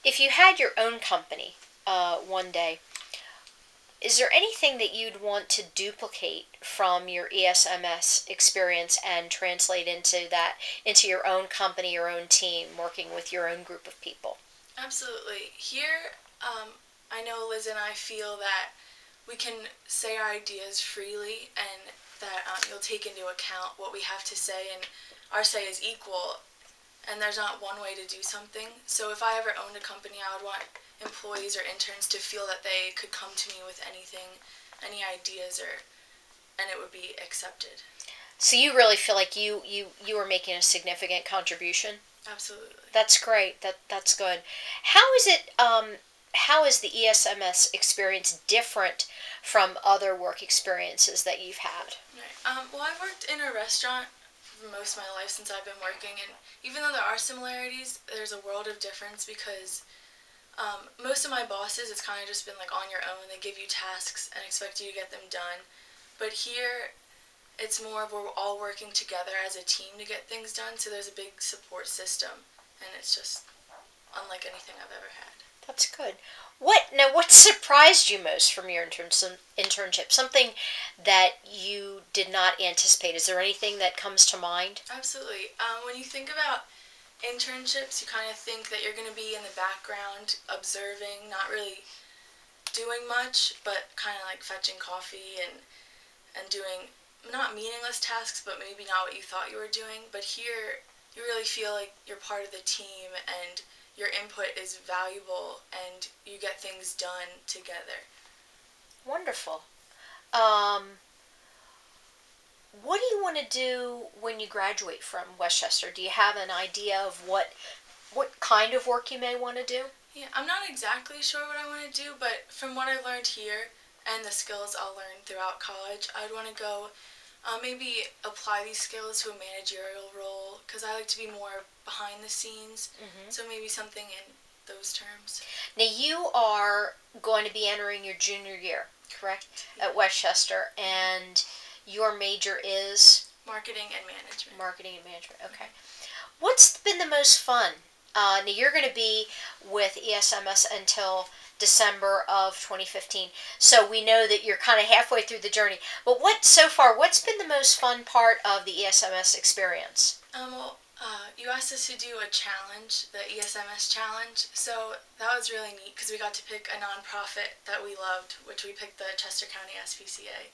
If you had your own company one day, is there anything that you'd want to duplicate from your ESMS experience and translate into your own company, your own team, working with your own group of people? Absolutely. Here, I know Liz and I feel that we can say our ideas freely and that you'll take into account what we have to say, and our say is equal, and there's not one way to do something. So if I ever owned a company, I would want employees or interns to feel that they could come to me with anything, any ideas, and it would be accepted. So you really feel like you are making a significant contribution? Absolutely. That's great. That's good. How is the ESMS experience different from other work experiences that you've had? Right. Well, I've worked in a restaurant for most of my life since I've been working, and even though there are similarities, there's a world of difference because most of my bosses, it's kind of just been like on your own. They give you tasks and expect you to get them done. But here, it's more of we're all working together as a team to get things done, so there's a big support system, and it's just unlike anything I've ever had. That's good. What surprised you most from your internship? Something that you did not anticipate. Is there anything that comes to mind? Absolutely. When you think about internships, you kind of think that you're going to be in the background observing, not really doing much, but kind of like fetching coffee and doing not meaningless tasks, but maybe not what you thought you were doing. But here, you really feel like you're part of the team and your input is valuable and you get things done together. Wonderful. Um, what do you want to do when you graduate from Westchester? Do you have an idea of what kind of work you may want to do? Yeah, I'm not exactly sure what I want to do, but from what I learned here and the skills I'll learn throughout college, I'd want to go maybe apply these skills to a managerial role because I like to be more behind the scenes. Hmm. So maybe something in those terms. Now you are going to be entering your junior year, correct, at Westchester, and your major is Marketing and management. marketing and management. Okay. What's been the most fun? Now you're going to be with ESMS until December of 2015, so we know that you're kind of halfway through the journey. But what's been the most fun part of the ESMS experience? You asked us to do a challenge, the ESMS challenge, so that was really neat because we got to pick a nonprofit that we loved, which we picked the Chester County SPCA.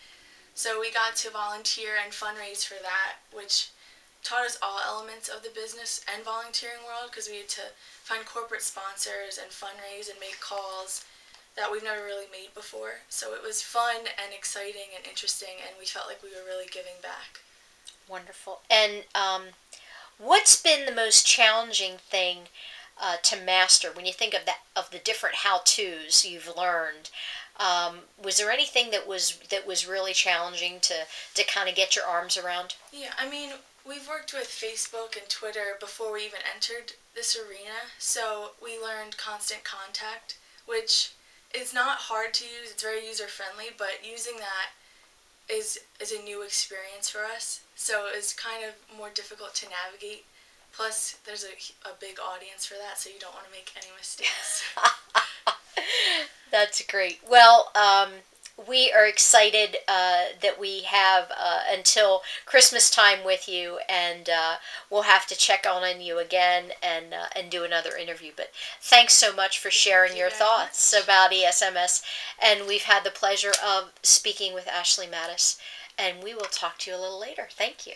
So we got to volunteer and fundraise for that, which taught us all elements of the business and volunteering world because we had to find corporate sponsors and fundraise and make calls that we've never really made before. So it was fun and exciting and interesting, and we felt like we were really giving back. Wonderful. And what's been the most challenging thing to master when you think of the different how-tos you've learned? Was there anything that was really challenging to kind of get your arms around? Yeah, I mean, we've worked with Facebook and Twitter before we even entered this arena, so we learned constant contact, which is not hard to use. It's very user friendly, but using that is a new experience for us. So it's kind of more difficult to navigate. Plus, there's a big audience for that, so you don't want to make any mistakes. That's great. Well, we are excited that we have until Christmas time with you, and we'll have to check on you again and do another interview. But thanks so much for sharing Thank you your very thoughts much. about ESMS, and we've had the pleasure of speaking with Ashley Mattis, and we will talk to you a little later. Thank you.